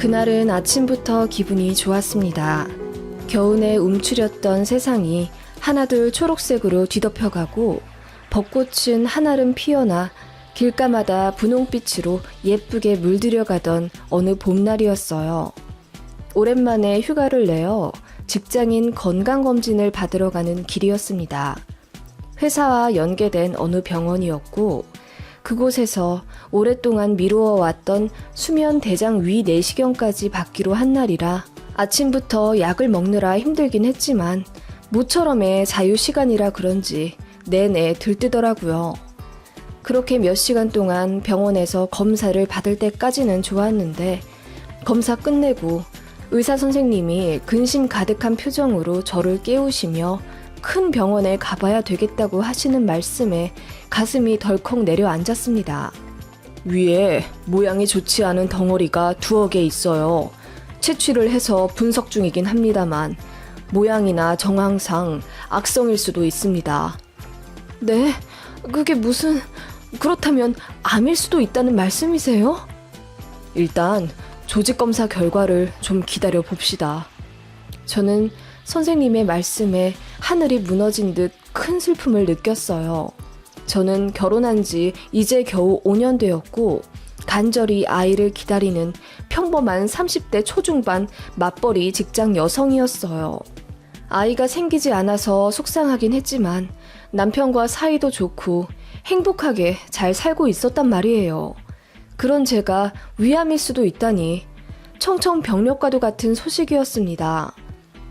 그날은 아침부터 기분이 좋았습니다. 겨우내 움츠렸던 세상이 하나둘 초록색으로 뒤덮여가고 벚꽃은 한아름 피어나 길가마다 분홍빛으로 예쁘게 물들여가던 어느 봄날이었어요. 오랜만에 휴가를 내어 직장인 건강검진을 받으러 가는 길이었습니다. 회사와 연계된 어느 병원이었고 그곳에서 오랫동안 미루어왔던 수면 대장 위 내시경까지 받기로 한 날이라 아침부터 약을 먹느라 힘들긴 했지만 모처럼의 자유시간이라 그런지 내내 들뜨더라고요. 그렇게 몇 시간 동안 병원에서 검사를 받을 때까지는 좋았는데 검사 끝내고 의사 선생님이 근심 가득한 표정으로 저를 깨우시며 큰 병원에 가봐야 되겠다고 하시는 말씀에 가슴이 덜컥 내려앉았습니다. 위에 모양이 좋지 않은 덩어리가 두어 개 있어요. 채취를 해서 분석 중이긴 합니다만 모양이나 정황상 악성일 수도 있습니다. 네? 그게 무슨... 그렇다면 암일 수도 있다는 말씀이세요? 일단 조직검사 결과를 좀 기다려 봅시다. 저는 선생님의 말씀에 하늘이 무너진 듯 큰 슬픔을 느꼈어요. 저는 결혼한 지 이제 겨우 5년 되었고 간절히 아이를 기다리는 평범한 30대 초중반 맞벌이 직장 여성이었어요. 아이가 생기지 않아서 속상하긴 했지만 남편과 사이도 좋고 행복하게 잘 살고 있었단 말이에요. 그런 제가 위암일 수도 있다니 청천벽력과도 같은 소식이었습니다.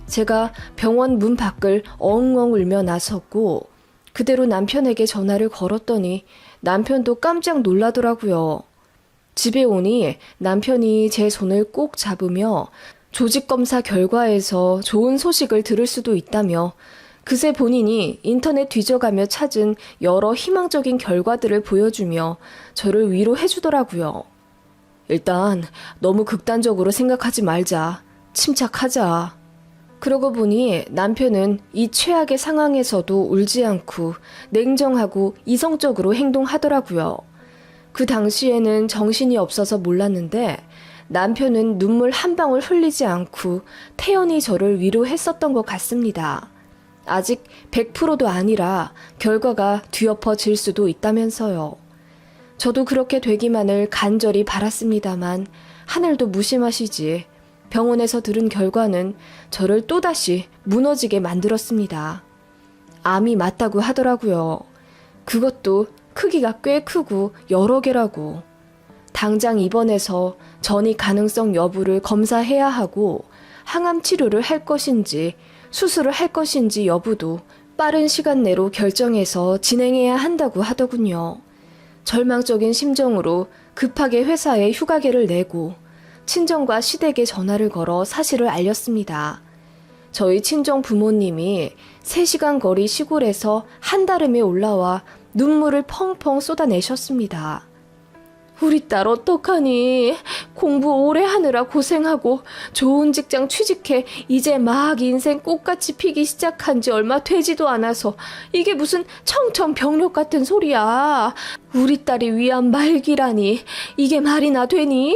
제가 병원 문 밖을 엉엉 울며 나섰고 그대로 남편에게 전화를 걸었더니 남편도 깜짝 놀라더라고요. 집에 오니 남편이 제 손을 꼭 잡으며 조직검사 결과에서 좋은 소식을 들을 수도 있다며 그새 본인이 인터넷 뒤져가며 찾은 여러 희망적인 결과들을 보여주며 저를 위로해 주더라고요. 일단 너무 극단적으로 생각하지 말자. 침착하자. 그러고 보니 남편은 이 최악의 상황에서도 울지 않고 냉정하고 이성적으로 행동하더라고요. 그 당시에는 정신이 없어서 몰랐는데 남편은 눈물 한 방울 흘리지 않고 태연히 저를 위로했었던 것 같습니다. 아직 100%도 아니라 결과가 뒤엎어질 수도 있다면서요. 저도 그렇게 되기만을 간절히 바랐습니다만 하늘도 무심하시지. 병원에서 들은 결과는 저를 또다시 무너지게 만들었습니다. 암이 맞다고 하더라고요. 그것도 크기가 꽤 크고 여러 개라고. 당장 입원해서 전이 가능성 여부를 검사해야 하고 항암 치료를 할 것인지 수술을 할 것인지 여부도 빠른 시간 내로 결정해서 진행해야 한다고 하더군요. 절망적인 심정으로 급하게 회사에 휴가계를 내고 친정과 시댁에 전화를 걸어 사실을 알렸습니다. 저희 친정 부모님이 3시간 거리 시골에서 한달음에 올라와 눈물을 펑펑 쏟아내셨습니다. 우리 딸 어떡하니? 공부 오래 하느라 고생하고 좋은 직장 취직해 이제 막 인생 꽃같이 피기 시작한 지 얼마 되지도 않아서 이게 무슨 청천벽력 같은 소리야. 우리 딸이 위암 말기라니 이게 말이나 되니?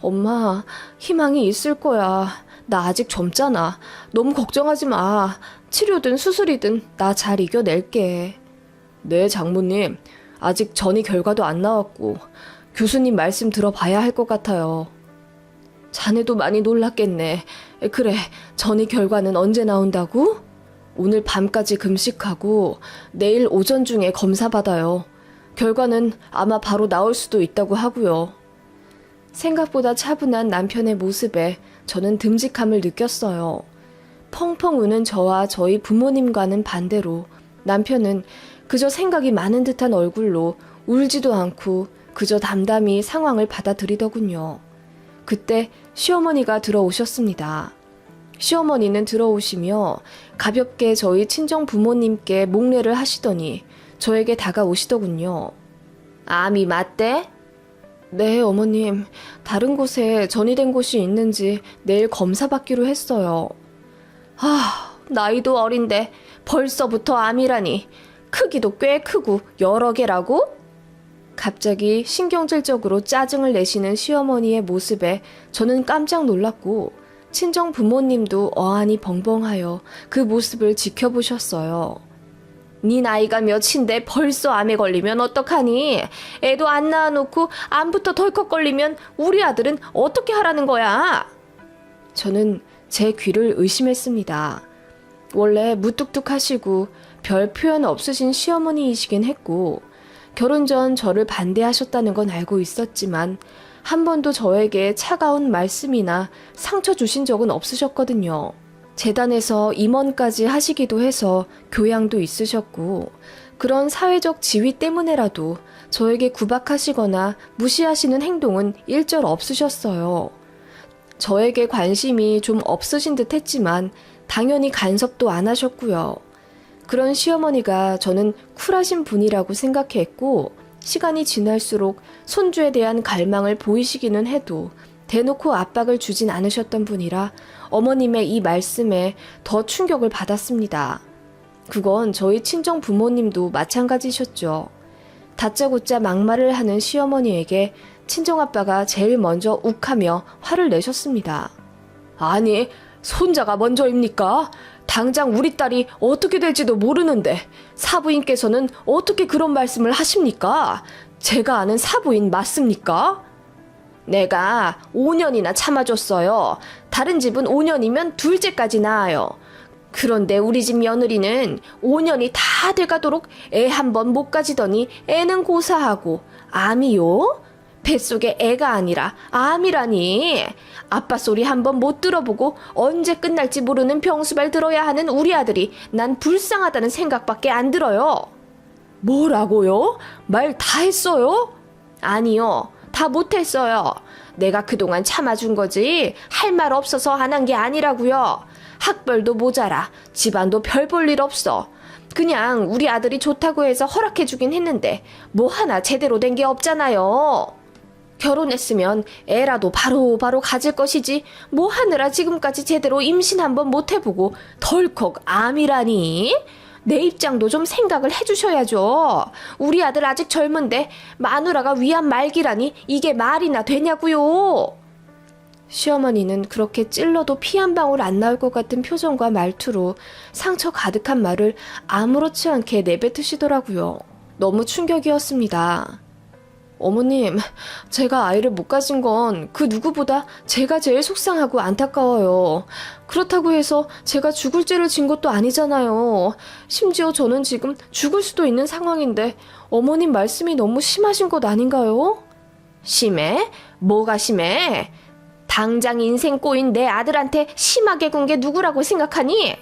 엄마, 희망이 있을 거야. 나 아직 젊잖아. 너무 걱정하지 마. 치료든 수술이든 나 잘 이겨낼게. 네, 장모님. 아직 전이 결과도 안 나왔고 교수님 말씀 들어봐야 할 것 같아요. 자네도 많이 놀랐겠네. 그래, 전이 결과는 언제 나온다고? 오늘 밤까지 금식하고 내일 오전 중에 검사 받아요. 결과는 아마 바로 나올 수도 있다고 하고요. 생각보다 차분한 남편의 모습에 저는 듬직함을 느꼈어요. 펑펑 우는 저와 저희 부모님과는 반대로 남편은 그저 생각이 많은 듯한 얼굴로 울지도 않고 그저 담담히 상황을 받아들이더군요. 그때 시어머니가 들어오셨습니다. 시어머니는 들어오시며 가볍게 저희 친정 부모님께 목례를 하시더니 저에게 다가오시더군요. 암이 맞대? 네, 어머님. 다른 곳에 전이된 곳이 있는지 내일 검사 받기로 했어요. 나이도 어린데 벌써부터 암이라니. 크기도 꽤 크고 여러 개라고? 갑자기 신경질적으로 짜증을 내시는 시어머니의 모습에 저는 깜짝 놀랐고 친정 부모님도 어안이 벙벙하여 그 모습을 지켜보셨어요. 네 나이가 몇인데 벌써 암에 걸리면 어떡하니? 애도 안 낳아놓고 암부터 덜컥 걸리면 우리 아들은 어떻게 하라는 거야? 저는 제 귀를 의심했습니다. 원래 무뚝뚝하시고 별 표현 없으신 시어머니이시긴 했고 결혼 전 저를 반대하셨다는 건 알고 있었지만 한 번도 저에게 차가운 말씀이나 상처 주신 적은 없으셨거든요. 재단에서 임원까지 하시기도 해서 교양도 있으셨고 그런 사회적 지위 때문에라도 저에게 구박하시거나 무시하시는 행동은 일절 없으셨어요. 저에게 관심이 좀 없으신 듯 했지만 당연히 간섭도 안 하셨고요. 그런 시어머니가 저는 쿨하신 분이라고 생각했고 시간이 지날수록 손주에 대한 갈망을 보이시기는 해도 대놓고 압박을 주진 않으셨던 분이라 어머님의 이 말씀에 더 충격을 받았습니다. 그건 저희 친정 부모님도 마찬가지셨죠. 다짜고짜 막말을 하는 시어머니에게 친정아빠가 제일 먼저 욱하며 화를 내셨습니다. 아니, 손자가 먼저입니까? 당장 우리 딸이 어떻게 될지도 모르는데 사부인께서는 어떻게 그런 말씀을 하십니까? 제가 아는 사부인 맞습니까? 내가 5년이나 참아줬어요. 다른 집은 5년이면 둘째까지 낳아요. 그런데 우리 집 며느리는 5년이 다 돼가도록 애 한 번 못 가지더니 애는 고사하고 암이요? 뱃속에 애가 아니라 암이라니. 아빠 소리 한 번 못 들어보고 언제 끝날지 모르는 병수발 들어야 하는 우리 아들이 난 불쌍하다는 생각밖에 안 들어요. 뭐라고요? 말 다 했어요? 아니요. 다 못했어요. 내가 그동안 참아준 거지 할 말 없어서 안 한 게 아니라고요. 학벌도 모자라 집안도 별 볼 일 없어. 그냥 우리 아들이 좋다고 해서 허락해주긴 했는데 뭐 하나 제대로 된 게 없잖아요. 결혼했으면 애라도 바로 가질 것이지 뭐 하느라 지금까지 제대로 임신 한번 못 해보고 덜컥 암이라니? 내 입장도 좀 생각을 해주셔야죠. 우리 아들 아직 젊은데 마누라가 위암 말기라니 이게 말이나 되냐고요. 시어머니는 그렇게 찔러도 피 한 방울 안 나올 것 같은 표정과 말투로 상처 가득한 말을 아무렇지 않게 내뱉으시더라고요. 너무 충격이었습니다. 어머님, 제가 아이를 못 가진 건 그 누구보다 제가 제일 속상하고 안타까워요. 그렇다고 해서 제가 죽을 죄를 진 것도 아니잖아요. 심지어 저는 지금 죽을 수도 있는 상황인데 어머님 말씀이 너무 심하신 것 아닌가요? 심해? 뭐가 심해? 당장 인생 꼬인 내 아들한테 심하게 군 게 누구라고 생각하니?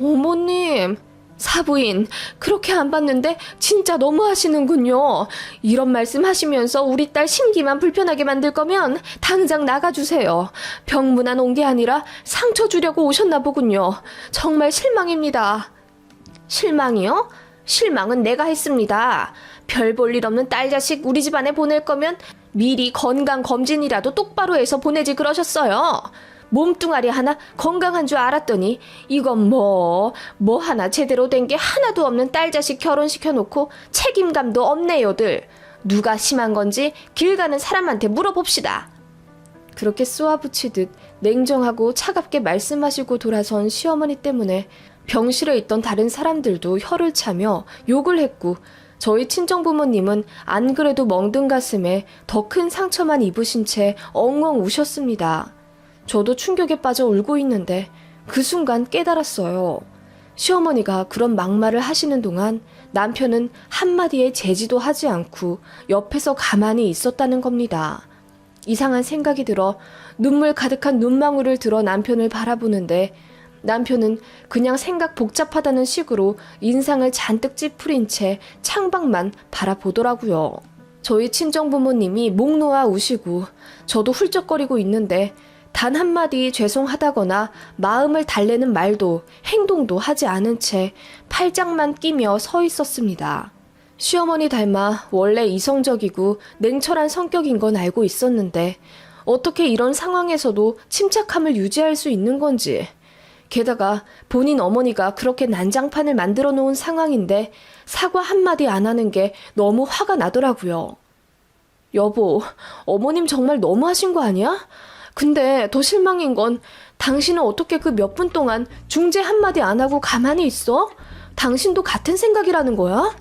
어머님, 사부인 그렇게 안 봤는데 진짜 너무하시는군요. 이런 말씀 하시면서 우리 딸 심기만 불편하게 만들 거면 당장 나가주세요. 병문안 온 게 아니라 상처 주려고 오셨나 보군요. 정말 실망입니다. 실망이요? 실망은 내가 했습니다. 별 볼 일 없는 딸 자식 우리 집안에 보낼 거면 미리 건강검진이라도 똑바로 해서 보내지 그러셨어요. 몸뚱아리 하나 건강한 줄 알았더니 이건 뭐 하나 제대로 된 게 하나도 없는 딸 자식 결혼시켜놓고 책임감도 없네요들. 누가 심한 건지 길 가는 사람한테 물어봅시다. 그렇게 쏘아붙이듯 냉정하고 차갑게 말씀하시고 돌아선 시어머니 때문에 병실에 있던 다른 사람들도 혀를 차며 욕을 했고 저희 친정부모님은 안 그래도 멍든 가슴에 더 큰 상처만 입으신 채 엉엉 우셨습니다. 저도 충격에 빠져 울고 있는데 그 순간 깨달았어요. 시어머니가 그런 막말을 하시는 동안 남편은 한마디의 제지도 하지 않고 옆에서 가만히 있었다는 겁니다. 이상한 생각이 들어 눈물 가득한 눈망울을 들어 남편을 바라보는데 남편은 그냥 생각 복잡하다는 식으로 인상을 잔뜩 찌푸린 채 창밖만 바라보더라고요. 저희 친정부모님이 목 놓아 우시고 저도 훌쩍거리고 있는데 단 한마디 죄송하다거나 마음을 달래는 말도 행동도 하지 않은 채 팔짱만 끼며 서 있었습니다. 시어머니 닮아 원래 이성적이고 냉철한 성격인 건 알고 있었는데 어떻게 이런 상황에서도 침착함을 유지할 수 있는 건지 게다가 본인 어머니가 그렇게 난장판을 만들어 놓은 상황인데 사과 한마디 안 하는 게 너무 화가 나더라고요. 여보, 어머님 정말 너무하신 거 아니야? 근데 더 실망인 건 당신은 어떻게 그 몇 분 동안 중재 한마디 안 하고 가만히 있어? 당신도 같은 생각이라는 거야?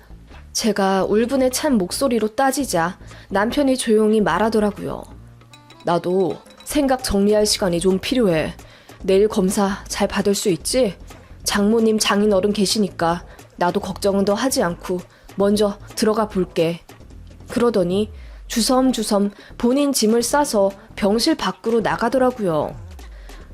제가 울분에 찬 목소리로 따지자 남편이 조용히 말하더라고요. 나도 생각 정리할 시간이 좀 필요해. 내일 검사 잘 받을 수 있지? 장모님 장인어른 계시니까 나도 걱정은 더 하지 않고 먼저 들어가 볼게. 그러더니 주섬주섬 본인 짐을 싸서 병실 밖으로 나가더라고요.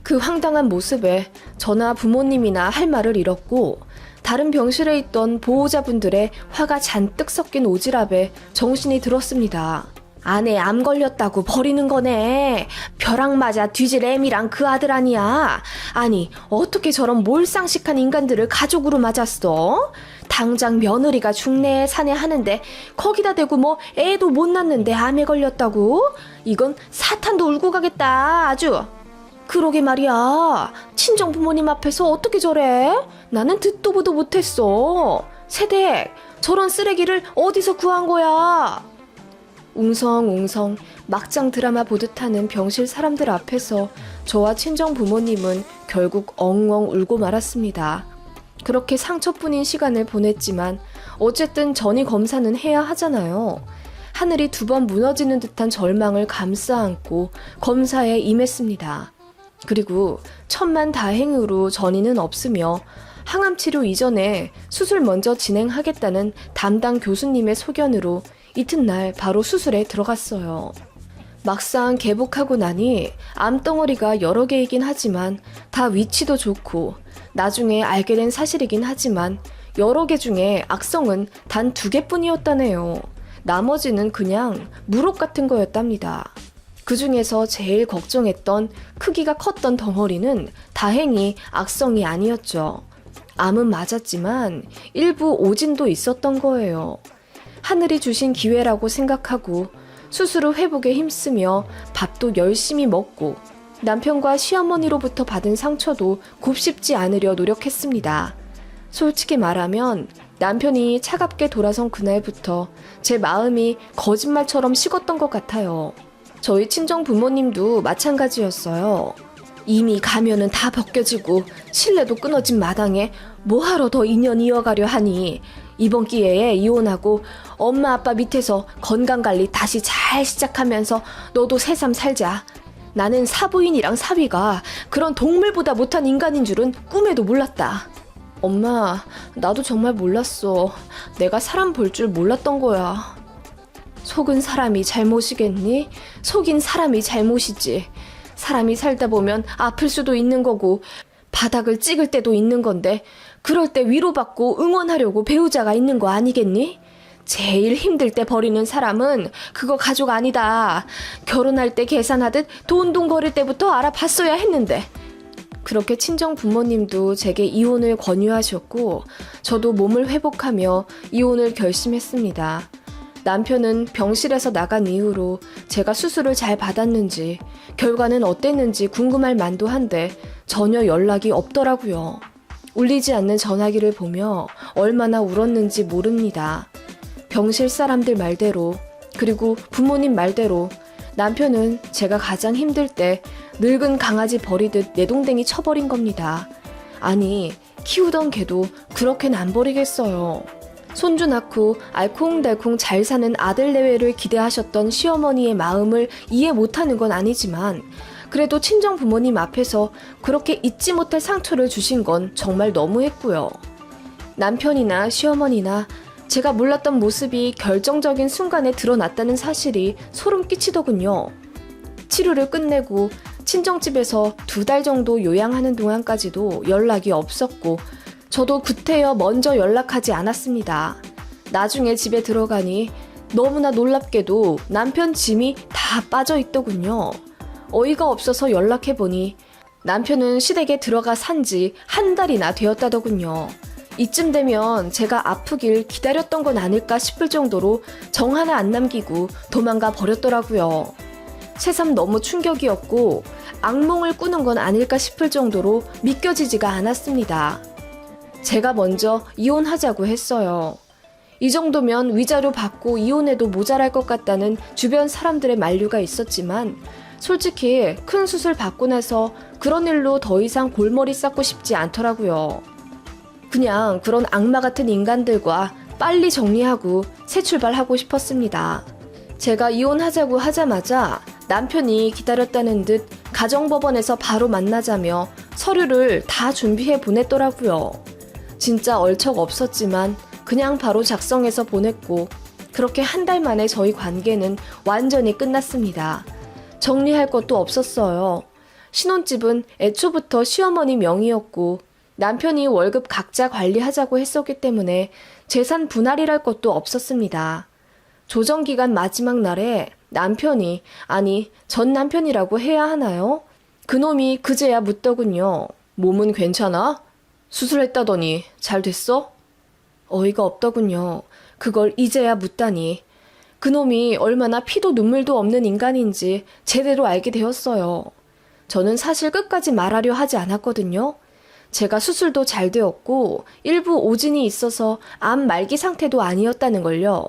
그 황당한 모습에 저나 부모님이나 할 말을 잃었고 다른 병실에 있던 보호자분들의 화가 잔뜩 섞인 오지랖에 정신이 들었습니다. 아내 암 걸렸다고 버리는 거네. 벼락 맞아 뒤질 애미랑 그 아들 아니야. 아니 어떻게 저런 몰상식한 인간들을 가족으로 맞았어? 당장 며느리가 중내 사내 하는데 거기다 대고 뭐 애도 못 낳는데 암에 걸렸다고? 이건 사탄도 울고 가겠다 아주. 그러게 말이야. 친정 부모님 앞에서 어떻게 저래? 나는 듣도 보도 못했어. 세댁, 저런 쓰레기를 어디서 구한 거야? 웅성웅성 막장 드라마 보듯 하는 병실 사람들 앞에서 저와 친정 부모님은 결국 엉엉 울고 말았습니다. 그렇게 상처뿐인 시간을 보냈지만 어쨌든 전이 검사는 해야 하잖아요. 하늘이 두 번 무너지는 듯한 절망을 감싸 안고 검사에 임했습니다. 그리고 천만다행으로 전이는 없으며 항암 치료 이전에 수술 먼저 진행하겠다는 담당 교수님의 소견으로 이튿날 바로 수술에 들어갔어요. 막상 개복하고 나니 암덩어리가 여러 개이긴 하지만 다 위치도 좋고 나중에 알게 된 사실이긴 하지만 여러 개 중에 악성은 단 2개뿐이었다네요. 나머지는 그냥 무록 같은 거였답니다. 그 중에서 제일 걱정했던 크기가 컸던 덩어리는 다행히 악성이 아니었죠. 암은 맞았지만 일부 오진도 있었던 거예요. 하늘이 주신 기회라고 생각하고 수술 후 회복에 힘쓰며 밥도 열심히 먹고 남편과 시어머니로부터 받은 상처도 곱씹지 않으려 노력했습니다. 솔직히 말하면 남편이 차갑게 돌아선 그날부터 제 마음이 거짓말처럼 식었던 것 같아요. 저희 친정 부모님도 마찬가지였어요. 이미 가면은 다 벗겨지고 신뢰도 끊어진 마당에 뭐하러 더 인연 이어가려 하니 이번 기회에 이혼하고 엄마 아빠 밑에서 건강관리 다시 잘 시작하면서 너도 새삼 살자. 나는 사부인이랑 사위가 그런 동물보다 못한 인간인 줄은 꿈에도 몰랐다. 엄마, 나도 정말 몰랐어. 내가 사람 볼 줄 몰랐던 거야. 속은 사람이 잘못이겠니? 속인 사람이 잘못이지. 사람이 살다 보면 아플 수도 있는 거고 바닥을 찍을 때도 있는 건데 그럴 때 위로받고 응원하려고 배우자가 있는 거 아니겠니? 제일 힘들 때 버리는 사람은 그거 가족 아니다. 결혼할 때 계산하듯 돈돈거릴 때부터 알아봤어야 했는데. 그렇게 친정 부모님도 제게 이혼을 권유하셨고 저도 몸을 회복하며 이혼을 결심했습니다. 남편은 병실에서 나간 이후로 제가 수술을 잘 받았는지 결과는 어땠는지 궁금할 만도 한데 전혀 연락이 없더라고요. 울리지 않는 전화기를 보며 얼마나 울었는지 모릅니다. 병실 사람들 말대로 그리고 부모님 말대로 남편은 제가 가장 힘들 때 늙은 강아지 버리듯 내동댕이 쳐버린 겁니다. 아니, 키우던 개도 그렇게는 안 버리겠어요. 손주 낳고 알콩달콩 잘 사는 아들 내외를 기대하셨던 시어머니의 마음을 이해 못하는 건 아니지만 그래도 친정 부모님 앞에서 그렇게 잊지 못할 상처를 주신 건 정말 너무했고요. 남편이나 시어머니나 제가 몰랐던 모습이 결정적인 순간에 드러났다는 사실이 소름 끼치더군요. 치료를 끝내고 친정집에서 2달 정도 요양하는 동안까지도 연락이 없었고 저도 구태여 먼저 연락하지 않았습니다. 나중에 집에 들어가니 너무나 놀랍게도 남편 짐이 다 빠져 있더군요. 어이가 없어서 연락해보니 남편은 시댁에 들어가 산지 1달이나 되었다더군요. 이쯤 되면 제가 아프길 기다렸던 건 아닐까 싶을 정도로 정 하나 안 남기고 도망가 버렸더라고요. 새삼 너무 충격이었고 악몽을 꾸는 건 아닐까 싶을 정도로 믿겨지지가 않았습니다. 제가 먼저 이혼하자고 했어요. 이 정도면 위자료 받고 이혼해도 모자랄 것 같다는 주변 사람들의 만류가 있었지만 솔직히 큰 수술 받고 나서 그런 일로 더 이상 골머리 쌓고 싶지 않더라고요. 그냥 그런 악마 같은 인간들과 빨리 정리하고 새 출발하고 싶었습니다. 제가 이혼하자고 하자마자 남편이 기다렸다는 듯 가정법원에서 바로 만나자며 서류를 다 준비해 보냈더라고요. 진짜 얼척 없었지만 그냥 바로 작성해서 보냈고 그렇게 한 달 만에 저희 관계는 완전히 끝났습니다. 정리할 것도 없었어요. 신혼집은 애초부터 시어머니 명의였고 남편이 월급 각자 관리하자고 했었기 때문에 재산 분할이랄 것도 없었습니다. 조정기간 마지막 날에 남편이, 아니 전 남편이라고 해야 하나요? 그놈이 그제야 묻더군요. 몸은 괜찮아? 수술했다더니 잘 됐어? 어이가 없더군요. 그걸 이제야 묻다니. 그놈이 얼마나 피도 눈물도 없는 인간인지 제대로 알게 되었어요. 저는 사실 끝까지 말하려 하지 않았거든요. 제가 수술도 잘 되었고 일부 오진이 있어서 암 말기 상태도 아니었다는 걸요.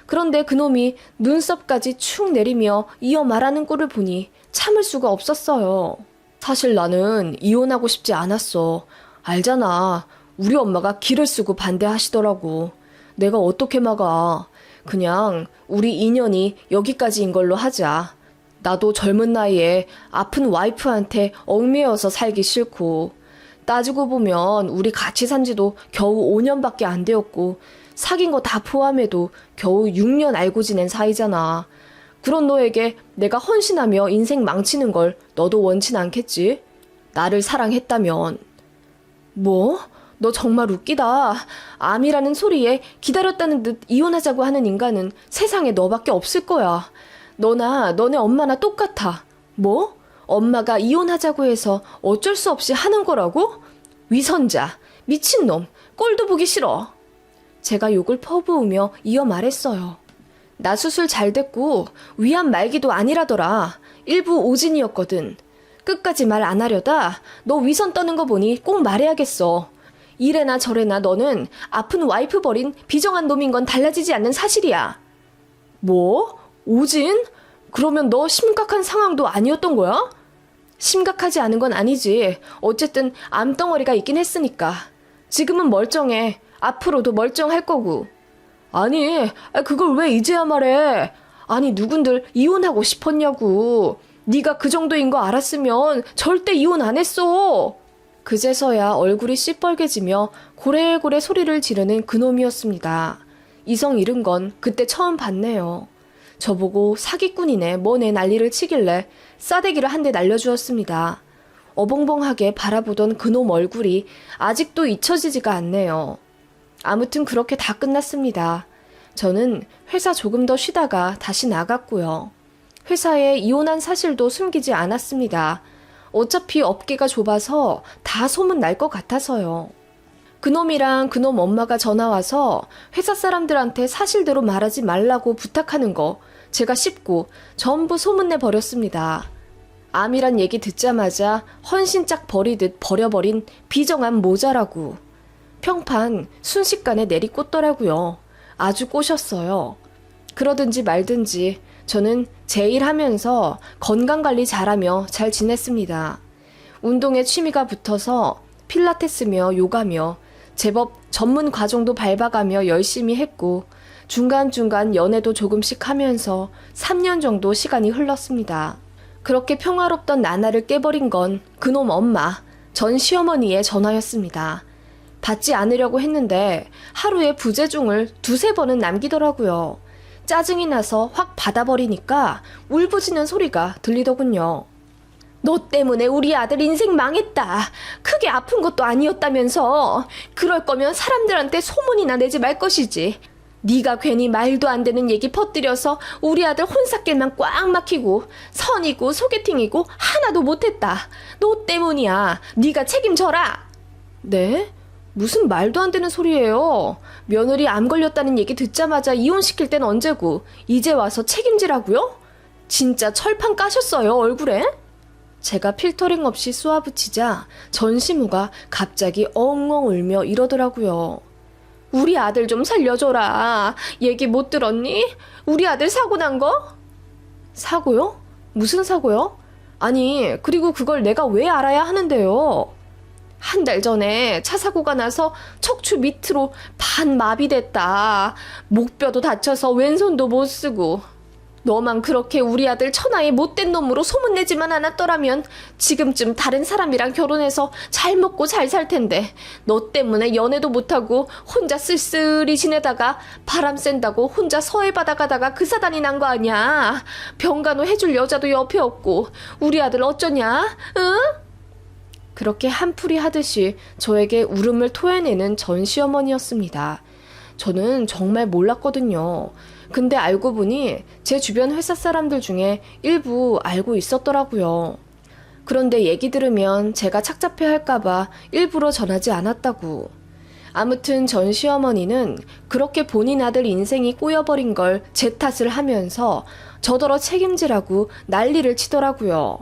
그런데 그놈이 눈썹까지 축 내리며 이어 말하는 꼴을 보니 참을 수가 없었어요. 사실 나는 이혼하고 싶지 않았어. 알잖아. 우리 엄마가 기를 쓰고 반대하시더라고. 내가 어떻게 막아. 그냥 우리 인연이 여기까지인 걸로 하자. 나도 젊은 나이에 아픈 와이프한테 얽매여서 살기 싫고 따지고 보면 우리 같이 산 지도 겨우 5년밖에 안 되었고 사귄 거 다 포함해도 겨우 6년 알고 지낸 사이잖아. 그런 너에게 내가 헌신하며 인생 망치는 걸 너도 원치 않겠지? 나를 사랑했다면. 뭐? 너 정말 웃기다. 암이라는 소리에 기다렸다는 듯 이혼하자고 하는 인간은 세상에 너밖에 없을 거야. 너나 너네 엄마나 똑같아. 뭐? 엄마가 이혼하자고 해서 어쩔 수 없이 하는 거라고? 위선자, 미친놈, 꼴도 보기 싫어. 제가 욕을 퍼부으며 이어 말했어요. 나 수술 잘 됐고 위암 말기도 아니라더라. 일부 오진이었거든. 끝까지 말 안 하려다 너 위선 떠는 거 보니 꼭 말해야겠어. 이래나 저래나 너는 아픈 와이프 버린 비정한 놈인 건 달라지지 않는 사실이야. 뭐? 오진? 그러면 너 심각한 상황도 아니었던 거야? 심각하지 않은 건 아니지. 어쨌든 암덩어리가 있긴 했으니까. 지금은 멀쩡해. 앞으로도 멀쩡할 거고. 아니, 그걸 왜 이제야 말해. 아니, 누군들 이혼하고 싶었냐고. 네가 그 정도인 거 알았으면 절대 이혼 안 했어. 그제서야 얼굴이 시뻘개지며 고래고래 소리를 지르는 그놈이었습니다. 이성 잃은 건 그때 처음 봤네요. 저보고 사기꾼이네 뭐네 난리를 치길래 싸대기를 한 대 날려주었습니다. 어벙벙하게 바라보던 그놈 얼굴이 아직도 잊혀지지가 않네요. 아무튼 그렇게 다 끝났습니다. 저는 회사 조금 더 쉬다가 다시 나갔고요. 회사에 이혼한 사실도 숨기지 않았습니다. 어차피 업계가 좁아서 다 소문 날 것 같아서요. 그놈이랑 그놈 엄마가 전화와서 회사 사람들한테 사실대로 말하지 말라고 부탁하는 거 제가 씹고 전부 소문내 버렸습니다. 암이란 얘기 듣자마자 헌신짝 버리듯 버려버린 비정한 모자라고. 평판 순식간에 내리꽂더라고요. 아주 꼬셨어요. 그러든지 말든지 저는 제 일 하면서 건강관리 잘하며 잘 지냈습니다. 운동에 취미가 붙어서 필라테스며 요가며 제법 전문 과정도 밟아가며 열심히 했고 중간중간 연애도 조금씩 하면서 3년 정도 시간이 흘렀습니다. 그렇게 평화롭던 나날을 깨버린 건 그놈 엄마, 전 시어머니의 전화였습니다. 받지 않으려고 했는데 하루에 부재중을 2-3번은 남기더라고요. 짜증이 나서 확 받아버리니까 울부짖는 소리가 들리더군요. 너 때문에 우리 아들 인생 망했다. 크게 아픈 것도 아니었다면서. 그럴 거면 사람들한테 소문이나 내지 말 것이지. 네가 괜히 말도 안 되는 얘기 퍼뜨려서 우리 아들 혼삿길만 꽉 막히고 선이고 소개팅이고 하나도 못했다. 너 때문이야. 네가 책임져라. 네? 무슨 말도 안 되는 소리예요. 며느리 암 걸렸다는 얘기 듣자마자 이혼시킬 땐 언제고 이제 와서 책임지라고요? 진짜 철판 까셨어요 얼굴에? 제가 필터링 없이 쏘아붙이자 전시무가 갑자기 엉엉 울며 이러더라고요. 우리 아들 좀 살려줘라. 얘기 못 들었니? 우리 아들 사고 난 거? 사고요? 무슨 사고요? 아니, 그리고 그걸 내가 왜 알아야 하는데요? 한 달 전에 차 사고가 나서 척추 밑으로 반마비됐다. 목뼈도 다쳐서 왼손도 못 쓰고. 너만 그렇게 우리 아들 천하의 못된 놈으로 소문내지만 않았더라면 지금쯤 다른 사람이랑 결혼해서 잘 먹고 잘 살 텐데 너 때문에 연애도 못하고 혼자 쓸쓸히 지내다가 바람 쐰다고 혼자 서해바다 가다가 그 사단이 난 거 아니야. 병간호 해줄 여자도 옆에 없고 우리 아들 어쩌냐? 응? 그렇게 한풀이 하듯이 저에게 울음을 토해내는 전 시어머니였습니다. 저는 정말 몰랐거든요. 근데 알고 보니 제 주변 회사 사람들 중에 일부 알고 있었더라고요. 그런데 얘기 들으면 제가 착잡해 할까봐 일부러 전하지 않았다고. 아무튼 전 시어머니는 그렇게 본인 아들 인생이 꼬여버린 걸 제 탓을 하면서 저더러 책임지라고 난리를 치더라고요.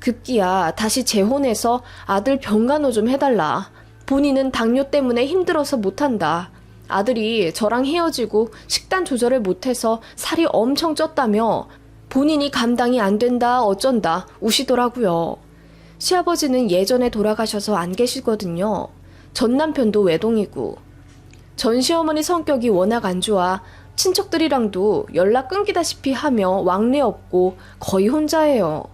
급기야 다시 재혼해서 아들 병간호 좀 해달라. 본인은 당뇨 때문에 힘들어서 못한다. 아들이 저랑 헤어지고 식단 조절을 못해서 살이 엄청 쪘다며 본인이 감당이 안 된다 어쩐다 우시더라고요. 시아버지는 예전에 돌아가셔서 안 계시거든요. 전 남편도 외동이고. 전 시어머니 성격이 워낙 안 좋아 친척들이랑도 연락 끊기다시피 하며 왕래 없고 거의 혼자예요.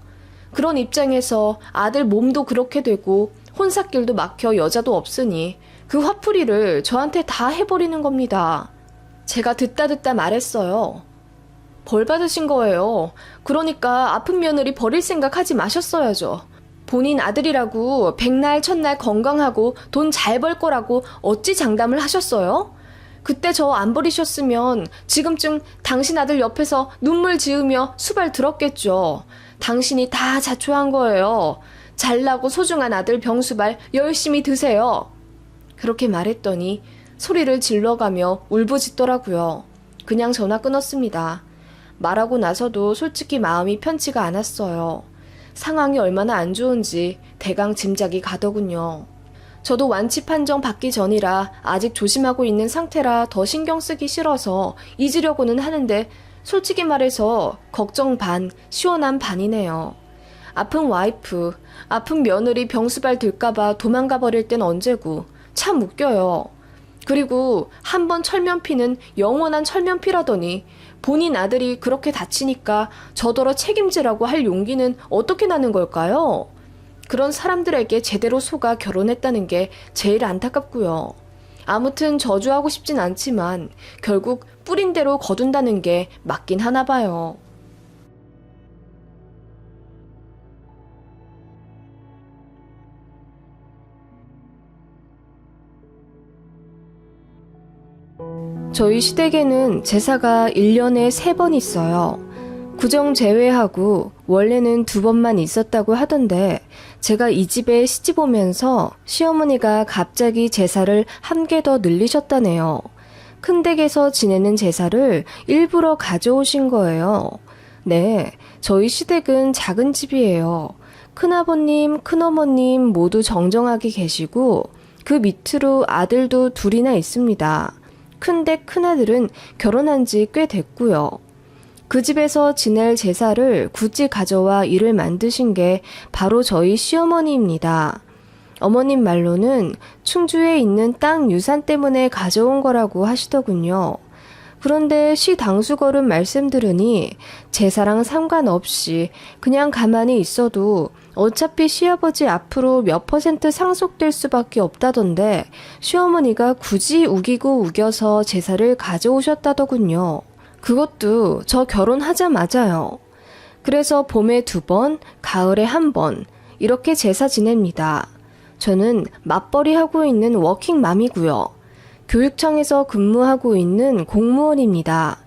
그런 입장에서 아들 몸도 그렇게 되고 혼삿길도 막혀 여자도 없으니 그 화풀이를 저한테 다 해버리는 겁니다. 제가 듣다 말했어요. 벌 받으신 거예요. 그러니까 아픈 며느리 버릴 생각 하지 마셨어야죠. 본인 아들이라고 백날 첫날 건강하고 돈 잘 벌 거라고 어찌 장담을 하셨어요? 그때 저 안 버리셨으면 지금쯤 당신 아들 옆에서 눈물 지으며 수발 들었겠죠. 당신이 다 자초한 거예요. 잘나고 소중한 아들 병수발 열심히 드세요. 그렇게 말했더니 소리를 질러가며 울부짖더라고요. 그냥 전화 끊었습니다. 말하고 나서도 솔직히 마음이 편치가 않았어요. 상황이 얼마나 안 좋은지 대강 짐작이 가더군요. 저도 완치 판정 받기 전이라 아직 조심하고 있는 상태라 더 신경 쓰기 싫어서 잊으려고는 하는데 솔직히 말해서 걱정 반, 시원한 반이네요. 아픈 와이프, 아픈 며느리 병수발 들까봐 도망가 버릴 땐 언제고 참 웃겨요. 그리고 한 번 철면피는 영원한 철면피라더니 본인 아들이 그렇게 다치니까 저더러 책임지라고 할 용기는 어떻게 나는 걸까요? 그런 사람들에게 제대로 속아 결혼했다는 게 제일 안타깝고요. 아무튼 저주하고 싶진 않지만 결국 뿌린 대로 거둔다는 게 맞긴 하나 봐요. 저희 시댁에는 제사가 1년에 3번 있어요. 구정 제외하고 원래는 2번만 있었다고 하던데 제가 이 집에 시집 오면서 시어머니가 갑자기 제사를 한 개 더 늘리셨다네요. 큰 댁에서 지내는 제사를 일부러 가져오신 거예요. 네, 저희 시댁은 작은 집이에요. 큰아버님, 큰어머님 모두 정정하게 계시고 그 밑으로 아들도 2이나 있습니다. 큰댁 큰아들은 결혼한 지 꽤 됐고요. 그 집에서 지낼 제사를 굳이 가져와 일을 만드신 게 바로 저희 시어머니입니다. 어머님 말로는 충주에 있는 땅 유산 때문에 가져온 거라고 하시더군요. 그런데 시 당수거른 말씀 들으니 제사랑 상관없이 그냥 가만히 있어도 어차피 시아버지 앞으로 몇 % 상속될 수밖에 없다던데 시어머니가 굳이 우기고 우겨서 제사를 가져오셨다더군요. 그것도 저 결혼하자마자요. 그래서 봄에 2번, 가을에 1번 이렇게 제사 지냅니다. 저는 맞벌이 하고 있는 워킹맘이고요. 교육청에서 근무하고 있는 공무원입니다.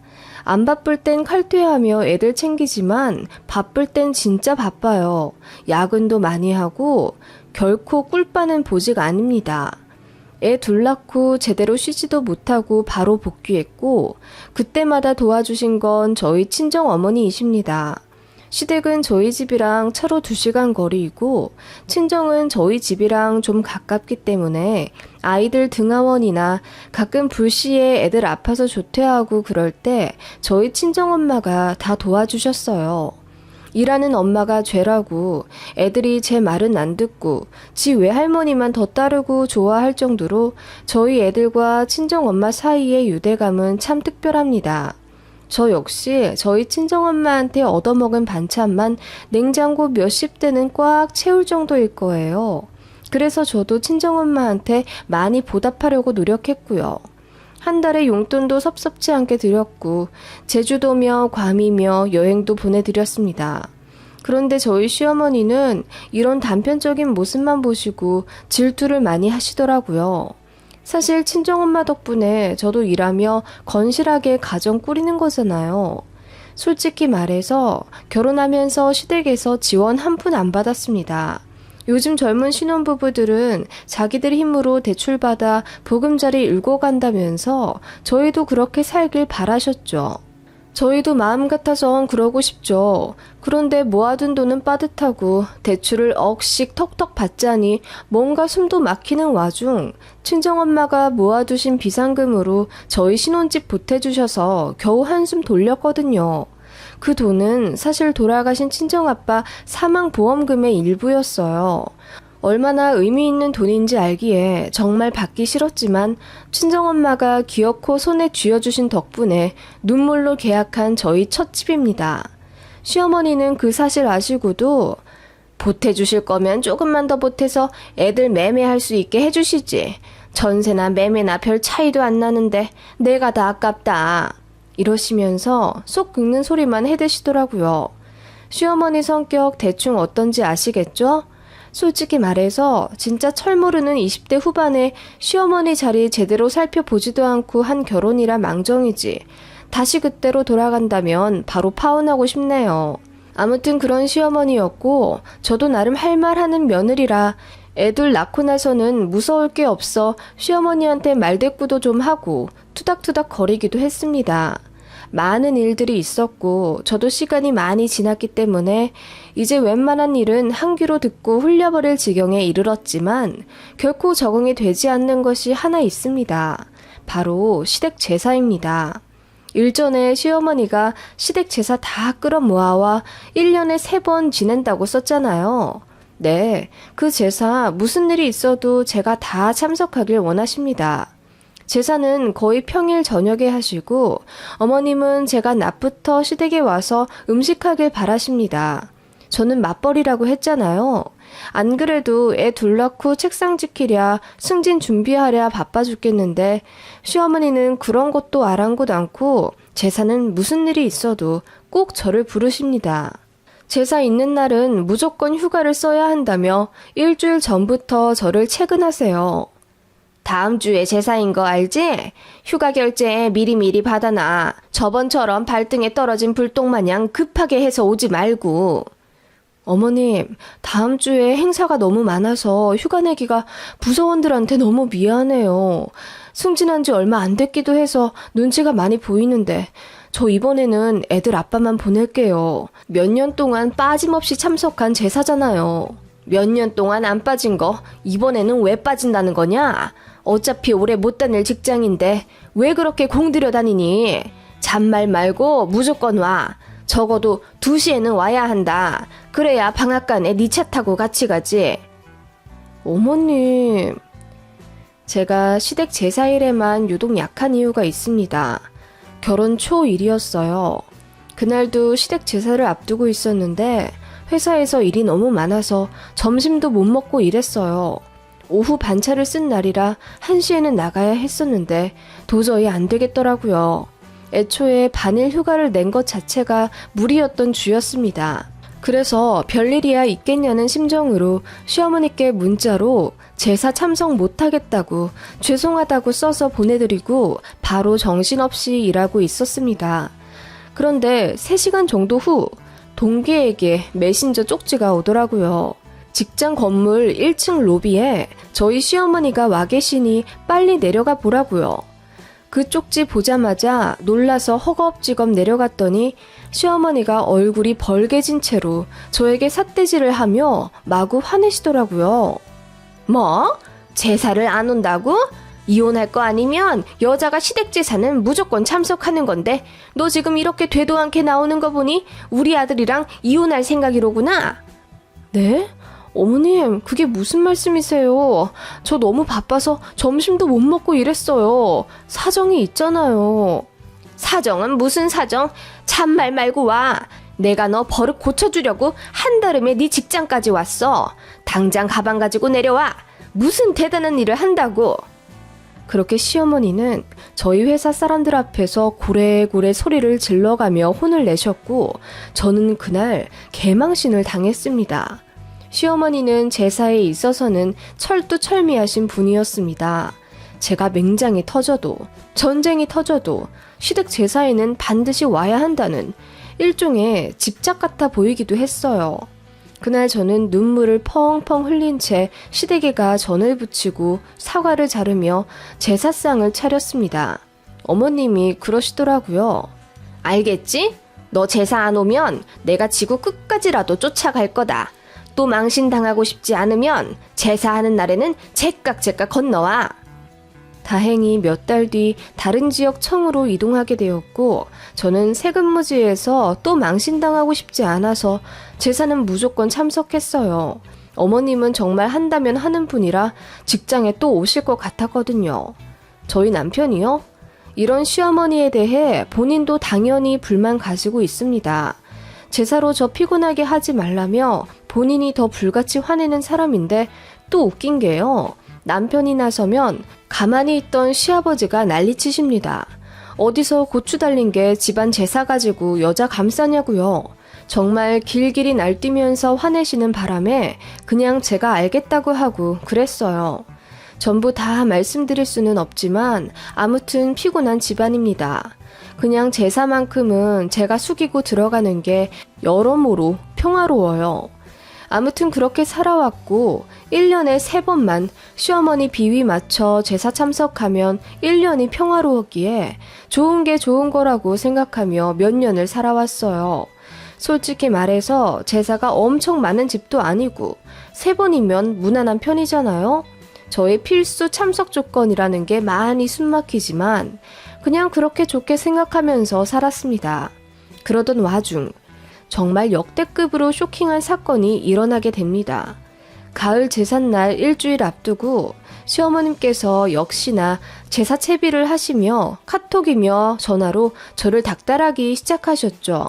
안 바쁠 땐 칼퇴하며 애들 챙기지만 바쁠 땐 진짜 바빠요. 야근도 많이 하고 결코 꿀빠는 보직 아닙니다. 애 둘 낳고 제대로 쉬지도 못하고 바로 복귀했고 그때마다 도와주신 건 저희 친정 어머니이십니다. 시댁은 저희 집이랑 차로 2시간 거리이고 친정은 저희 집이랑 좀 가깝기 때문에 아이들 등하원이나 가끔 불시에 애들 아파서 조퇴하고 그럴 때 저희 친정엄마가 다 도와주셨어요. 일하는 엄마가 죄라고 애들이 제 말은 안 듣고 지 외할머니만 더 따르고 좋아할 정도로 저희 애들과 친정엄마 사이의 유대감은 참 특별합니다. 저 역시 저희 친정엄마한테 얻어먹은 반찬만 냉장고 몇십 대는 꽉 채울 정도일 거예요. 그래서 저도 친정엄마한테 많이 보답하려고 노력했고요. 한 달에 용돈도 섭섭지 않게 드렸고 제주도며 괌이며 여행도 보내드렸습니다. 그런데 저희 시어머니는 이런 단편적인 모습만 보시고 질투를 많이 하시더라고요. 사실 친정엄마 덕분에 저도 일하며 건실하게 가정 꾸리는 거잖아요. 솔직히 말해서 결혼하면서 시댁에서 지원 한 푼 안 받았습니다. 요즘 젊은 신혼부부들은 자기들 힘으로 대출받아 보금자리 일고 간다면서 저희도 그렇게 살길 바라셨죠. 저희도 마음 같아선 그러고 싶죠. 그런데 모아둔 돈은 빠듯하고 대출을 억씩 턱턱 받자니 뭔가 숨도 막히는 와중 친정엄마가 모아두신 비상금으로 저희 신혼집 보태주셔서 겨우 한숨 돌렸거든요. 그 돈은 사실 돌아가신 친정아빠 사망보험금의 일부였어요. 얼마나 의미 있는 돈인지 알기에 정말 받기 싫었지만 친정엄마가 기어코 손에 쥐어주신 덕분에 눈물로 계약한 저희 첫 집입니다. 시어머니는 그 사실 아시고도 보태주실 거면 조금만 더 보태서 애들 매매할 수 있게 해주시지. 전세나 매매나 별 차이도 안 나는데 내가 다 아깝다. 이러시면서 속 긁는 소리만 해대시더라고요. 시어머니 성격 대충 어떤지 아시겠죠? 솔직히 말해서 진짜 철모르는 20대 후반에 시어머니 자리 제대로 살펴보지도 않고 한 결혼이라 망정이지. 다시 그때로 돌아간다면 바로 파혼하고 싶네요. 아무튼 그런 시어머니였고 저도 나름 할 말 하는 며느리라 애들 낳고 나서는 무서울 게 없어 시어머니한테 말대꾸도 좀 하고 투닥투닥 거리기도 했습니다. 많은 일들이 있었고 저도 시간이 많이 지났기 때문에 이제 웬만한 일은 한 귀로 듣고 훌려버릴 지경에 이르렀지만 결코 적응이 되지 않는 것이 하나 있습니다. 바로 시댁 제사입니다. 일전에 시어머니가 시댁 제사 다 끌어모아와 1년에 3번 지낸다고 썼잖아요. 네, 그 제사 무슨 일이 있어도 제가 다 참석하길 원하십니다. 제사는 거의 평일 저녁에 하시고 어머님은 제가 낮부터 시댁에 와서 음식하길 바라십니다. 저는 맞벌이라고 했잖아요. 안 그래도 애 둘 낳고 책상 지키랴 승진 준비하랴 바빠 죽겠는데 시어머니는 그런 것도 아랑곳 않고 제사는 무슨 일이 있어도 꼭 저를 부르십니다. 제사 있는 날은 무조건 휴가를 써야 한다며 일주일 전부터 저를 채근하세요. 다음 주에 제사인 거 알지? 휴가 결제 미리미리 받아놔. 저번처럼 발등에 떨어진 불똥마냥 급하게 해서 오지 말고. 어머님, 다음 주에 행사가 너무 많아서 휴가 내기가 부서원들한테 너무 미안해요. 승진한 지 얼마 안 됐기도 해서 눈치가 많이 보이는데 저 이번에는 애들 아빠만 보낼게요. 몇 년 동안 빠짐없이 참석한 제사잖아요. 몇 년 동안 안 빠진 거 이번에는 왜 빠진다는 거냐? 어차피 오래 못 다닐 직장인데 왜 그렇게 공들여 다니니? 잔말 말고 무조건 와. 적어도 2시에는 와야 한다. 그래야 방앗간에 네 차 타고 같이 가지. 어머님, 제가 시댁 제사일에만 유독 약한 이유가 있습니다. 결혼 초1이었어요. 그날도 시댁 제사를 앞두고 있었는데 회사에서 일이 너무 많아서 점심도 못 먹고 일했어요. 오후 반차를 쓴 날이라 1시에는 나가야 했었는데 도저히 안 되겠더라고요. 애초에 반일 휴가를 낸 것 자체가 무리였던 주였습니다. 그래서 별일이야 있겠냐는 심정으로 시어머니께 문자로 제사 참석 못하겠다고 죄송하다고 써서 보내드리고 바로 정신없이 일하고 있었습니다. 그런데 3시간 정도 후 동기에게 메신저 쪽지가 오더라고요. 직장 건물 1층 로비에 저희 시어머니가 와 계시니 빨리 내려가 보라고요. 그 쪽지 보자마자 놀라서 허겁지겁 내려갔더니 시어머니가 얼굴이 벌개진 채로 저에게 삿대질을 하며 마구 화내시더라고요. 뭐? 제사를 안 온다고? 이혼할 거 아니면 여자가 시댁 제사는 무조건 참석하는 건데 너 지금 이렇게 되도 않게 나오는 거 보니 우리 아들이랑 이혼할 생각이로구나. 네? 어머님, 그게 무슨 말씀이세요? 저 너무 바빠서 점심도 못 먹고 이랬어요. 사정이 있잖아요. 사정은 무슨 사정? 참말 말고 와. 내가 너 버릇 고쳐주려고 한달음에 네 직장까지 왔어. 당장 가방 가지고 내려와. 무슨 대단한 일을 한다고. 그렇게 시어머니는 저희 회사 사람들 앞에서 고래고래 소리를 질러가며 혼을 내셨고 저는 그날 개망신을 당했습니다. 시어머니는 제사에 있어서는 철두철미하신 분이었습니다. 제가 맹장이 터져도 전쟁이 터져도 시댁 제사에는 반드시 와야 한다는 일종의 집착 같아 보이기도 했어요. 그날 저는 눈물을 펑펑 흘린 채 시댁에 가 전을 부치고 사과를 자르며 제사상을 차렸습니다. 어머님이 그러시더라고요. 알겠지? 너 제사 안 오면 내가 지구 끝까지라도 쫓아갈 거다. 또 망신당하고 싶지 않으면 제사하는 날에는 제깍제깍 건너와. 다행히 몇 달 뒤 다른 지역 청으로 이동하게 되었고 저는 새 근무지에서 또 망신당하고 싶지 않아서 제사는 무조건 참석했어요. 어머님은 정말 한다면 하는 분이라 직장에 또 오실 것 같았거든요. 저희 남편이요? 이런 시어머니에 대해 본인도 당연히 불만 가지고 있습니다. 제사로 저 피곤하게 하지 말라며 본인이 더 불같이 화내는 사람인데 또 웃긴 게요. 남편이 나서면 가만히 있던 시아버지가 난리치십니다. 어디서 고추 달린 게 집안 제사 가지고 여자 감싸냐고요. 정말 길길이 날뛰면서 화내시는 바람에 그냥 제가 알겠다고 하고 그랬어요. 전부 다 말씀드릴 수는 없지만 아무튼 피곤한 집안입니다. 그냥 제사만큼은 제가 숙이고 들어가는 게 여러모로 평화로워요. 아무튼 그렇게 살아왔고 1년에 3번만 시어머니 비위 맞춰 제사 참석하면 1년이 평화로웠기에 좋은 게 좋은 거라고 생각하며 몇 년을 살아왔어요. 솔직히 말해서 제사가 엄청 많은 집도 아니고 3번이면 무난한 편이잖아요. 저의 필수 참석 조건이라는 게 많이 숨막히지만 그냥 그렇게 좋게 생각하면서 살았습니다. 그러던 와중 정말 역대급으로 쇼킹한 사건이 일어나게 됩니다. 가을 제삿날 일주일 앞두고 시어머님께서 역시나 제사 채비를 하시며 카톡이며 전화로 저를 닥달하기 시작하셨죠.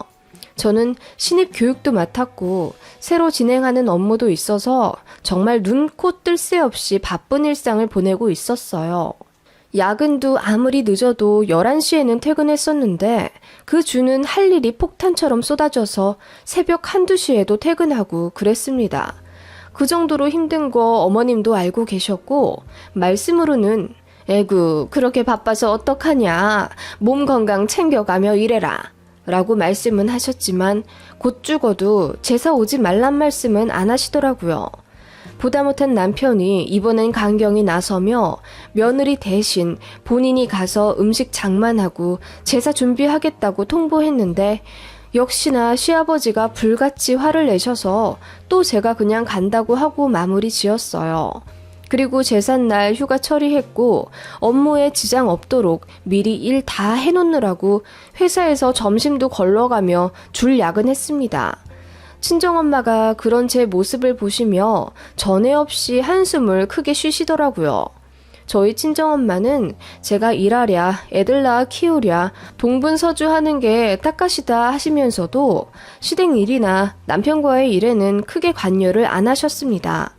저는 신입 교육도 맡았고 새로 진행하는 업무도 있어서 정말 눈, 코 뜰 새 없이 바쁜 일상을 보내고 있었어요. 야근도 아무리 늦어도 11시에는 퇴근했었는데 그 주는 할 일이 폭탄처럼 쏟아져서 새벽 1, 2시에도 퇴근하고 그랬습니다. 그 정도로 힘든 거 어머님도 알고 계셨고 말씀으로는 에구 그렇게 바빠서 어떡하냐 몸 건강 챙겨가며 일해라 라고 말씀은 하셨지만 곧 죽어도 제사 오지 말란 말씀은 안 하시더라고요. 보다 못한 남편이 이번엔 강경히 나서며 며느리 대신 본인이 가서 음식 장만하고 제사 준비하겠다고 통보했는데 역시나 시아버지가 불같이 화를 내셔서 또 제가 그냥 간다고 하고 마무리 지었어요. 그리고 제삿날 휴가 처리했고 업무에 지장 없도록 미리 일 다 해놓느라고 회사에서 점심도 걸러가며 줄 야근했습니다. 친정엄마가 그런 제 모습을 보시며 전에 없이 한숨을 크게 쉬시더라고요. 저희 친정엄마는 제가 일하랴, 애들 낳아 키우랴, 동분서주하는 게 닦아시다 하시면서도 시댁 일이나 남편과의 일에는 크게 관여를 안 하셨습니다.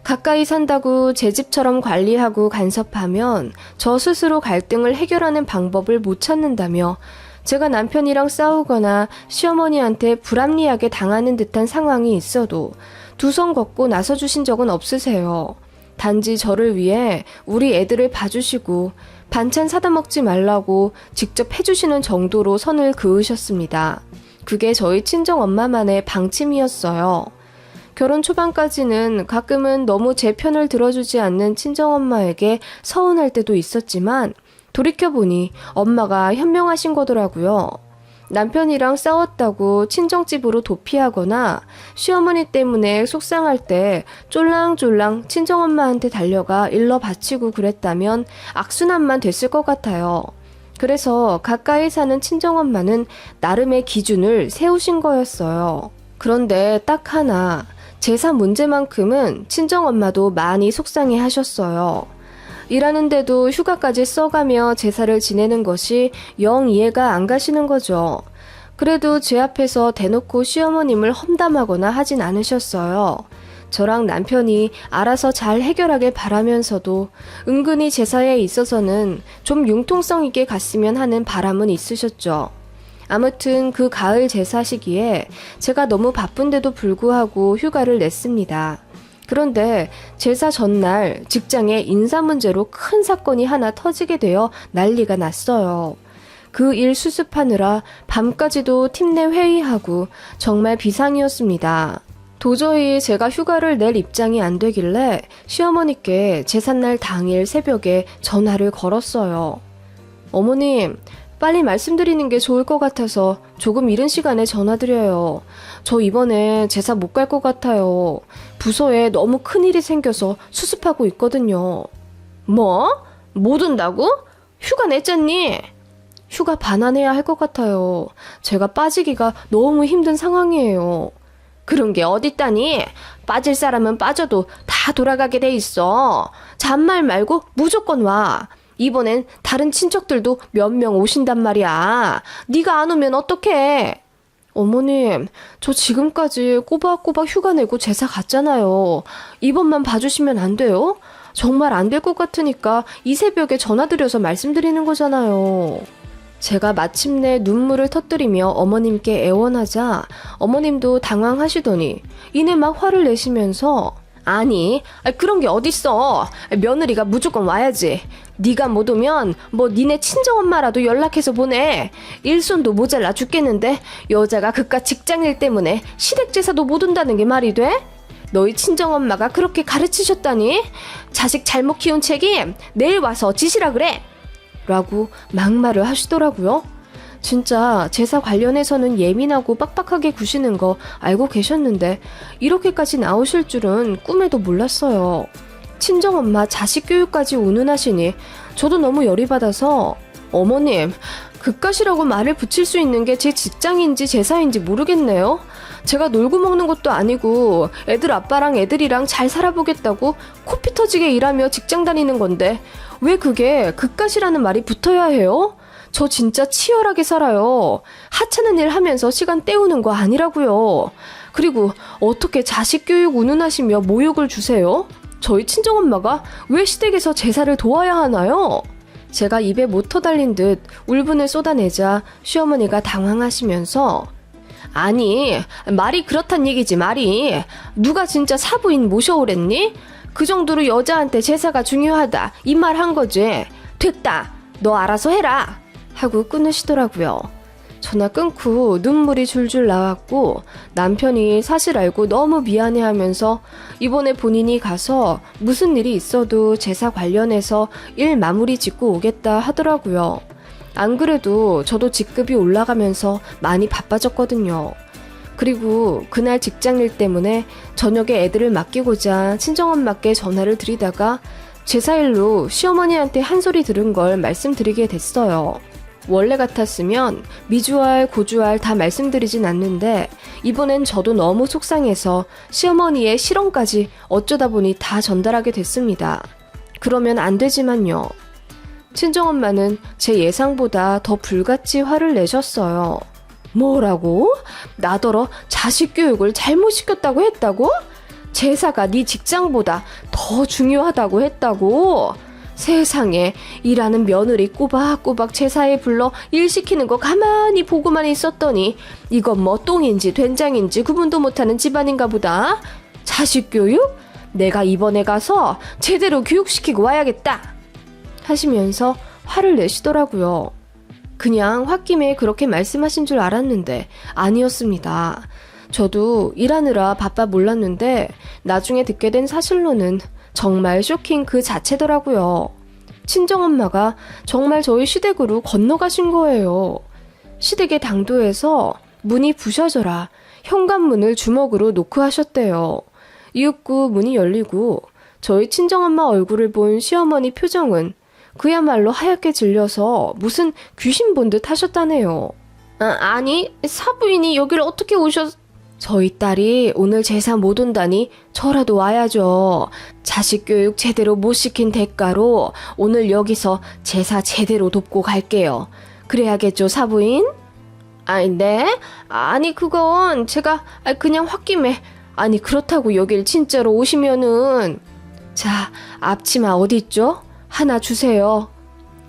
가까이 산다고 제 집처럼 관리하고 간섭하면 저 스스로 갈등을 해결하는 방법을 못 찾는다며 제가 남편이랑 싸우거나 시어머니한테 불합리하게 당하는 듯한 상황이 있어도 두 손 걷고 나서주신 적은 없으세요. 단지 저를 위해 우리 애들을 봐주시고 반찬 사다 먹지 말라고 직접 해주시는 정도로 선을 그으셨습니다. 그게 저희 친정엄마만의 방침이었어요. 결혼 초반까지는 가끔은 너무 제 편을 들어주지 않는 친정엄마에게 서운할 때도 있었지만 돌이켜보니 엄마가 현명하신 거더라고요. 남편이랑 싸웠다고 친정집으로 도피하거나 시어머니 때문에 속상할 때 쫄랑쫄랑 친정엄마한테 달려가 일러 바치고 그랬다면 악순환만 됐을 것 같아요. 그래서 가까이 사는 친정엄마는 나름의 기준을 세우신 거였어요. 그런데 딱 하나, 제사 문제만큼은 친정엄마도 많이 속상해 하셨어요. 일하는데도 휴가까지 써가며 제사를 지내는 것이 영 이해가 안 가시는 거죠. 그래도 제 앞에서 대놓고 시어머님을 험담하거나 하진 않으셨어요. 저랑 남편이 알아서 잘 해결하길 바라면서도 은근히 제사에 있어서는 좀 융통성 있게 갔으면 하는 바람은 있으셨죠. 아무튼 그 가을 제사 시기에 제가 너무 바쁜데도 불구하고 휴가를 냈습니다. 그런데 제사 전날 직장에 인사 문제로 큰 사건이 하나 터지게 되어 난리가 났어요. 그 일 수습하느라 밤까지도 팀 내 회의하고 정말 비상이었습니다. 도저히 제가 휴가를 낼 입장이 안 되길래 시어머니께 제삿날 당일 새벽에 전화를 걸었어요. 어머님, 빨리 말씀드리는 게 좋을 것 같아서 조금 이른 시간에 전화드려요. 저 이번에 제사 못 갈 것 같아요. 부서에 너무 큰일이 생겨서 수습하고 있거든요. 뭐? 못 온다고? 휴가 냈잖니? 휴가 반환해야 할 것 같아요. 제가 빠지기가 너무 힘든 상황이에요. 그런 게 어딨다니? 빠질 사람은 빠져도 다 돌아가게 돼 있어. 잔말 말고 무조건 와. 이번엔 다른 친척들도 몇 명 오신단 말이야. 네가 안 오면 어떡해? 어머님, 저 지금까지 꼬박꼬박 휴가 내고 제사 갔잖아요. 이번만 봐주시면 안 돼요? 정말 안 될 것 같으니까 이 새벽에 전화드려서 말씀드리는 거잖아요. 제가 마침내 눈물을 터뜨리며 어머님께 애원하자 어머님도 당황하시더니 이내 막 화를 내시면서 아니, 그런 게 어딨어. 며느리가 무조건 와야지. 네가 못 오면 뭐 니네 친정엄마라도 연락해서 보내. 일손도 모자라 죽겠는데 여자가 그깟 직장일 때문에 시댁제사도 못 온다는 게 말이 돼? 너희 친정엄마가 그렇게 가르치셨다니? 자식 잘못 키운 책임 내일 와서 지시라 그래. 라고 막말을 하시더라고요. 진짜 제사 관련해서는 예민하고 빡빡하게 구시는 거 알고 계셨는데 이렇게까지 나오실 줄은 꿈에도 몰랐어요. 친정엄마 자식 교육까지 운운하시니 저도 너무 열이 받아서 어머님, 그깟이라고 말을 붙일 수 있는 게 제 직장인지 제사인지 모르겠네요. 제가 놀고 먹는 것도 아니고 애들 아빠랑 애들이랑 잘 살아보겠다고 코피 터지게 일하며 직장 다니는 건데 왜 그게 그깟이라는 말이 붙어야 해요? 저 진짜 치열하게 살아요. 하찮은 일 하면서 시간 때우는 거 아니라고요. 그리고 어떻게 자식 교육 운운하시며 모욕을 주세요? 저희 친정엄마가 왜 시댁에서 제사를 도와야 하나요? 제가 입에 모터 달린 듯 울분을 쏟아내자 시어머니가 당황하시면서 아니, 말이 그렇단 얘기지 말이. 누가 진짜 사부인 모셔오랬니? 그 정도로 여자한테 제사가 중요하다 이 말 한 거지. 됐다. 너 알아서 해라. 하고 끊으시더라고요. 전화 끊고 눈물이 줄줄 나왔고 남편이 사실 알고 너무 미안해하면서 이번에 본인이 가서 무슨 일이 있어도 제사 관련해서 일 마무리 짓고 오겠다 하더라고요. 안 그래도 저도 직급이 올라가면서 많이 바빠졌거든요. 그리고 그날 직장일 때문에 저녁에 애들을 맡기고자 친정엄마께 전화를 드리다가 제사일로 시어머니한테 한 소리 들은 걸 말씀드리게 됐어요. 원래 같았으면 미주알, 고주알 다 말씀드리진 않는데 이번엔 저도 너무 속상해서 시어머니의 실언까지 어쩌다 보니 다 전달하게 됐습니다. 그러면 안 되지만요. 친정엄마는 제 예상보다 더 불같이 화를 내셨어요. 뭐라고? 나더러 자식 교육을 잘못 시켰다고 했다고? 제사가 네 직장보다 더 중요하다고 했다고? 세상에, 일하는 며느리 꼬박꼬박 제사에 불러 일 시키는 거 가만히 보고만 있었더니 이건 뭐 똥인지 된장인지 구분도 못하는 집안인가 보다. 자식 교육? 내가 이번에 가서 제대로 교육시키고 와야겠다 하시면서 화를 내시더라고요. 그냥 홧김에 그렇게 말씀하신 줄 알았는데 아니었습니다. 저도 일하느라 바빠 몰랐는데 나중에 듣게 된 사실로는 정말 쇼킹 그 자체더라고요. 친정엄마가 정말 저희 시댁으로 건너가신 거예요. 시댁의 당도에서 문이 부셔져라 현관문을 주먹으로 노크하셨대요. 이윽고 문이 열리고 저희 친정엄마 얼굴을 본 시어머니 표정은 그야말로 하얗게 질려서 무슨 귀신 본 듯 하셨다네요. 아니, 사부인이 여기를 어떻게 저희 딸이 오늘 제사 못 온다니 저라도 와야죠. 자식 교육 제대로 못 시킨 대가로 오늘 여기서 제사 제대로 돕고 갈게요. 그래야겠죠, 사부인? 네? 아니, 그건 제가 그냥 홧김에. 아니, 그렇다고 여길 진짜로 오시면은. 자, 앞치마 어딨죠? 하나 주세요.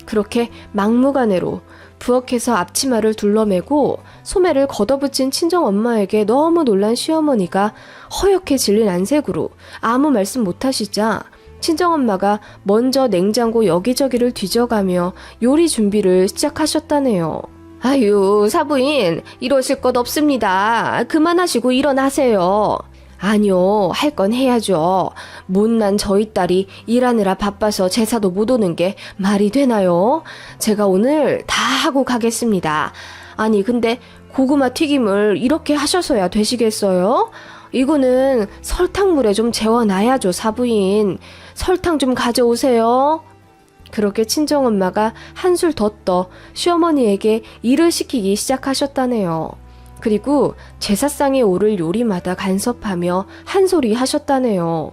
그렇게 막무가내로 부엌에서 앞치마를 둘러매고 소매를 걷어붙인 친정엄마에게 너무 놀란 시어머니가 허옇게 질린 안색으로 아무 말씀 못하시자 친정엄마가 먼저 냉장고 여기저기를 뒤져가며 요리 준비를 시작하셨다네요. 아유, 사부인, 이러실 것 없습니다. 그만하시고 일어나세요. 아니요, 할 건 해야죠. 못난 저희 딸이 일하느라 바빠서 제사도 못 오는 게 말이 되나요? 제가 오늘 다 하고 가겠습니다. 아니, 근데 고구마 튀김을 이렇게 하셔서야 되시겠어요? 이거는 설탕물에 좀 재워놔야죠, 사부인. 설탕 좀 가져오세요. 그렇게 친정엄마가 한술 더 떠 시어머니에게 일을 시키기 시작하셨다네요. 그리고 제사상에 오를 요리마다 간섭하며 한 소리 하셨다네요.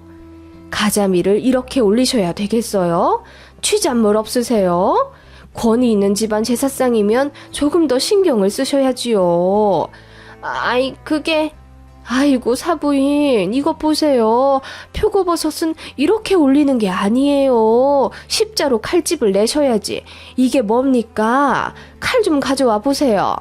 가자미를 이렇게 올리셔야 되겠어요? 취잣물 없으세요? 권위 있는 집안 제사상이면 조금 더 신경을 쓰셔야지요. 아이고, 사부인, 이것 보세요. 표고버섯은 이렇게 올리는 게 아니에요. 십자로 칼집을 내셔야지. 이게 뭡니까? 칼 좀 가져와 보세요.